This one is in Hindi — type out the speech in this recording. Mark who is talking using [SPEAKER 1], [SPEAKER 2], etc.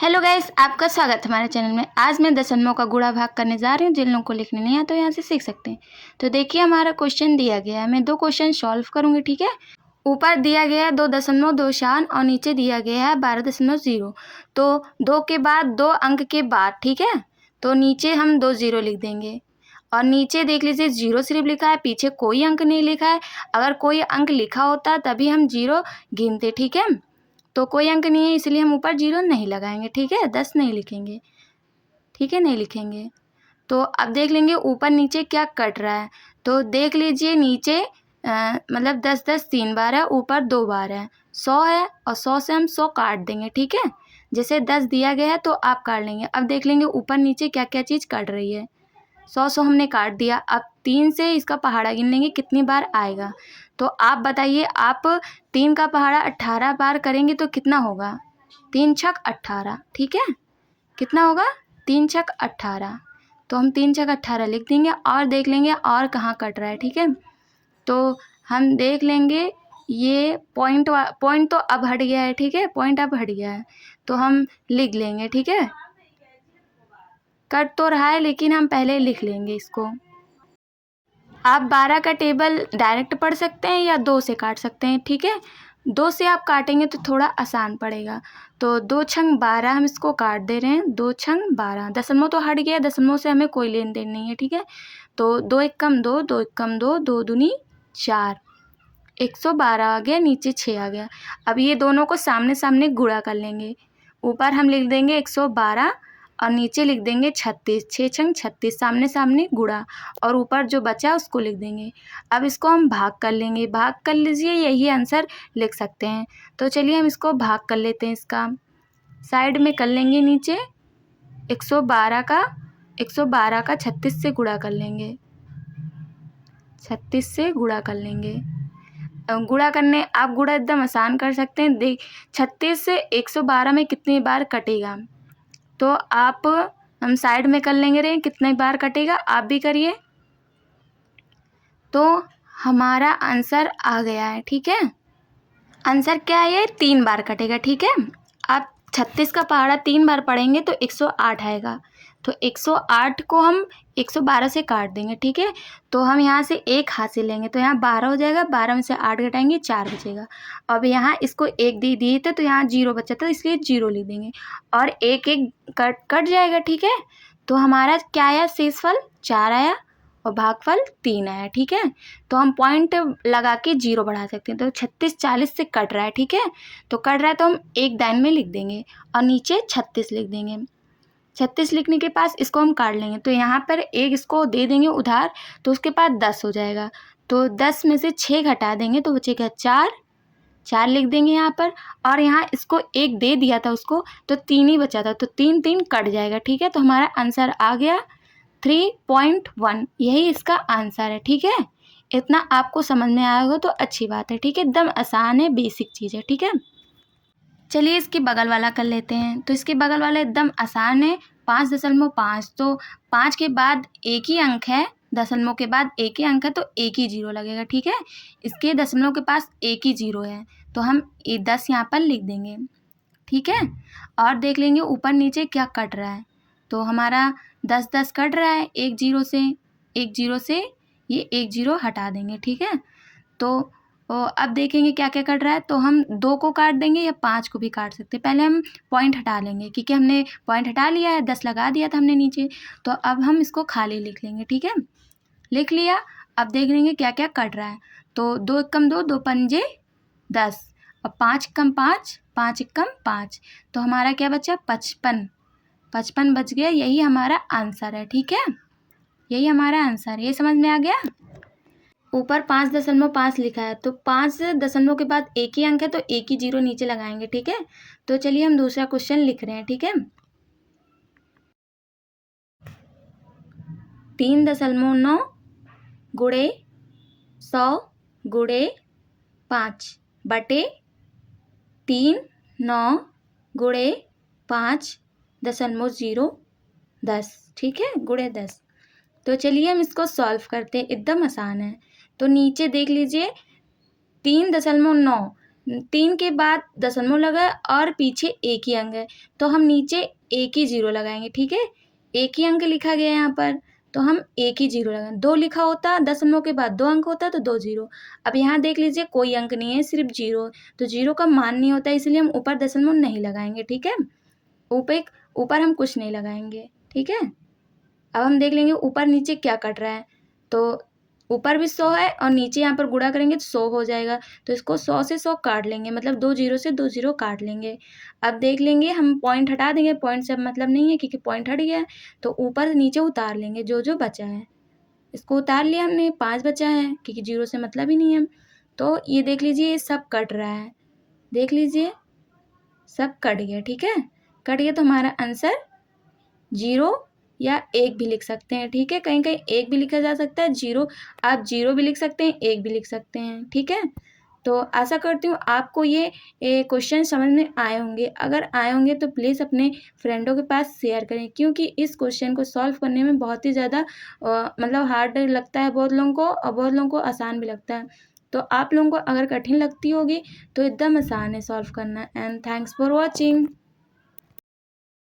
[SPEAKER 1] हेलो गाइस, आपका स्वागत है हमारे चैनल में। आज मैं दशमलव का गुणा भाग करने जा रही हूँ। जिन लोगों को लिखने नहीं आता तो यहाँ से सीख सकते हैं। तो देखिए, हमारा क्वेश्चन दिया गया है। मैं 2 क्वेश्चन सॉल्व करूँगी, ठीक है। ऊपर दिया गया है 2.2 और नीचे दिया गया है 12.0। तो 2 के बाद 2 अंक के बाद, ठीक है, तो नीचे हम 2 0 लिख देंगे। और नीचे देख लीजिए 0 सिर्फ लिखा है, पीछे कोई अंक नहीं लिखा है। अगर कोई अंक लिखा होता तभी हम 0 गिनते, ठीक है। तो कोई अंक नहीं है, इसलिए हम ऊपर 0 नहीं लगाएंगे, ठीक है। 10 नहीं लिखेंगे, ठीक है, नहीं लिखेंगे। तो अब देख लेंगे ऊपर नीचे क्या कट रहा है। तो देख लीजिए नीचे मतलब 10 10 3 बार है, ऊपर 2 बार है, 100 है, और 100 से हम 100 काट देंगे, ठीक है। जैसे 10 दिया गया है तो आप काट लेंगे। अब देख लेंगे ऊपर नीचे क्या क्या चीज़ कट रही है। 100 हमने काट दिया। अब 3 से इसका पहाड़ा गिन लेंगे कितनी बार आएगा। तो आप बताइए, आप 3 का पहाड़ा 18 बार करेंगे तो कितना होगा। 3 छक 18, ठीक है। कितना होगा, 3 छक 18। तो हम 3 छक 18 लिख देंगे और देख लेंगे और कहाँ कट रहा है, ठीक है। तो हम देख लेंगे ये पॉइंट तो अब हट गया है, ठीक है। पॉइंट अब हट गया है तो हम लिख लेंगे, ठीक है। कट तो रहा है लेकिन हम पहले लिख लेंगे इसको। आप 12 का टेबल डायरेक्ट पढ़ सकते हैं या 2 से काट सकते हैं, ठीक है। 2 से आप काटेंगे तो थोड़ा आसान पड़ेगा। तो 2 छंग 12 हम इसको काट दे रहे हैं। 2 छंग 12, दशमलव तो हट गया, दशमलव से हमें कोई लेन देन नहीं है, ठीक है। तो 2 एक कम 2, 2 एक कम 2, 2 दूनी 4, 112 आ गया, नीचे 6 आ गया। अब ये दोनों को सामने सामने गुणा कर लेंगे। ऊपर हम लिख देंगे 112 और नीचे लिख देंगे 36। 6 छंग 36, सामने सामने गुणा, और ऊपर जो बचा उसको लिख देंगे। अब इसको हम भाग कर लेंगे। भाग कर लीजिए, यही आंसर लिख सकते हैं। तो चलिए हम इसको भाग कर लेते हैं। इसका साइड में कर लेंगे नीचे 112 का 36 से गुणा कर लेंगे। 36 से गुणा कर लेंगे। गुणा करने आप गुणा एकदम आसान कर सकते हैं। देख 36 से 112 में कितनी बार कटेगा, तो आप हम साइड में कर लेंगे रे कितने बार कटेगा, आप भी करिए। तो हमारा आंसर आ गया है, ठीक है। आंसर क्या है, ये 3 बार कटेगा, ठीक है। आप 36 का पहाड़ा 3 बार पढ़ेंगे तो 108 आएगा। तो 108 को हम 112 से काट देंगे, ठीक है। तो हम यहाँ से 1 हाथ से लेंगे तो यहाँ 12 हो जाएगा। 12 में से 8 घटाएंगे, 4 बचेगा। अब यहाँ इसको 1 दे दिए थे तो यहाँ 0 बचा था, इसलिए 0 लिख देंगे और 1 1 कट जाएगा, ठीक है। तो हमारा क्या आया, शेषफल 4 आया और भागफल 3 आया, ठीक है। तो हम पॉइंट लगा के 0 बढ़ा सकते हैं। तो 36 40 से कट रहा है, ठीक है। तो कट रहा है तो हम एक लाइन में लिख देंगे और नीचे 36 लिख देंगे। 36 लिखने के पास इसको हम काट लेंगे। तो यहाँ पर एक इसको दे देंगे उधार, तो उसके पास 10 हो जाएगा। तो 10 में से 6 घटा देंगे तो बचेगा 4, 4 लिख देंगे यहाँ पर। और यहाँ इसको 1 दे दिया था उसको, तो 3 ही बचा था, तो 3 3 कट जाएगा, ठीक है। तो हमारा आंसर आ गया 3.1। यही इसका आंसर है, ठीक है। इतना आपको समझ में आया होगा तो अच्छी बात है, ठीक है। एकदम आसान है, बेसिक चीज़ है, ठीक है। चलिए इसके बगल वाला कर लेते हैं। तो इसके बगल वाला एकदम आसान है, 5.5। तो 5 के बाद एक ही अंक है, दशमलव के बाद एक ही अंक है, तो एक ही 0 लगेगा, ठीक है। इसके दशमलव के पास एक ही 0 है तो हम 10 यहाँ पर लिख देंगे, ठीक है। और देख लेंगे ऊपर नीचे क्या कट रहा है। तो हमारा 10 10 कट रहा है, एक 0 से, एक 0 से ये एक 0 हटा देंगे, ठीक है। तो अब देखेंगे क्या क्या कट रहा है। तो हम 2 को काट देंगे या 5 को भी काट सकते हैं। पहले हम पॉइंट हटा लेंगे क्योंकि हमने पॉइंट हटा लिया है, 10 लगा दिया था हमने नीचे। तो अब हम इसको खाली लिख लेंगे, ठीक है। लिख लिया। अब देख लेंगे क्या क्या कट रहा है। तो 2 एकम 2, 2 पंजे 10, और 5 एकम 5, 5 एकम 5। तो हमारा क्या बचा, 55। 55 बच गया। यही हमारा आंसर है, ठीक है। यही हमारा आंसर है। ये समझ में आ गया। ऊपर 5.5 लिखा है, तो 5 दशमलव के बाद एक ही अंक है तो एक ही 0 नीचे लगाएंगे, ठीक है। तो चलिए हम दूसरा क्वेश्चन लिख रहे हैं, ठीक है। 3.9 गुणे 100 गुणे 5 बटे 3 9 गुणे 5.0 10, ठीक है, गुणे 10। तो चलिए हम इसको सॉल्व करते हैं, एकदम आसान है। तो नीचे देख लीजिए 3.9, 3 के बाद दशमलव लगा है और पीछे एक ही अंक है, तो हम नीचे एक ही जीरो लगाएंगे। ठीक है, एक ही अंक लिखा गया है यहाँ पर, तो हम एक ही जीरो लगाएंगे। 2 लिखा होता, दशमलव के बाद 2 अंक होता तो 2 जीरो। अब यहाँ देख लीजिए कोई अंक नहीं है, सिर्फ जीरो, तो जीरो का मान नहीं होता, इसलिए हम ऊपर दशमलव नहीं लगाएंगे। ठीक है, ऊपर हम कुछ नहीं लगाएंगे। ठीक है, अब हम देख लेंगे ऊपर नीचे क्या कट रहा है। तो ऊपर भी 100 है और नीचे यहाँ पर गुणा करेंगे तो 100 हो जाएगा, तो इसको 100 से 100 काट लेंगे, मतलब 2 जीरो से 2 जीरो काट लेंगे। अब देख लेंगे, हम पॉइंट हटा देंगे, पॉइंट से अब मतलब नहीं है क्योंकि पॉइंट हट गया है, तो ऊपर से नीचे उतार लेंगे जो जो बचा है। इसको उतार लिया हमने, 5 बचा है क्योंकि जीरो से मतलब ही नहीं है। तो ये देख लीजिए, ये सब कट रहा है, देख लीजिए सब कट गया। ठीक है, कट गया तो हमारा आंसर 0 या 1 भी लिख सकते हैं। ठीक है, कहीं कहीं 1 भी लिखा जा सकता है, जीरो आप 0 भी लिख सकते हैं, 1 भी लिख सकते हैं। ठीक है, तो आशा करती हूँ आपको ये क्वेश्चन समझ में आए होंगे। अगर आए होंगे तो प्लीज़ अपने फ्रेंडों के पास शेयर करें, क्योंकि इस क्वेश्चन को सॉल्व करने में बहुत ही ज़्यादा मतलब हार्ड लगता है बहुत लोगों को, और बहुत लोगों को आसान भी लगता है। तो आप लोगों को अगर कठिन लगती होगी तो एकदम आसान है सॉल्व करना। And thanks for watching.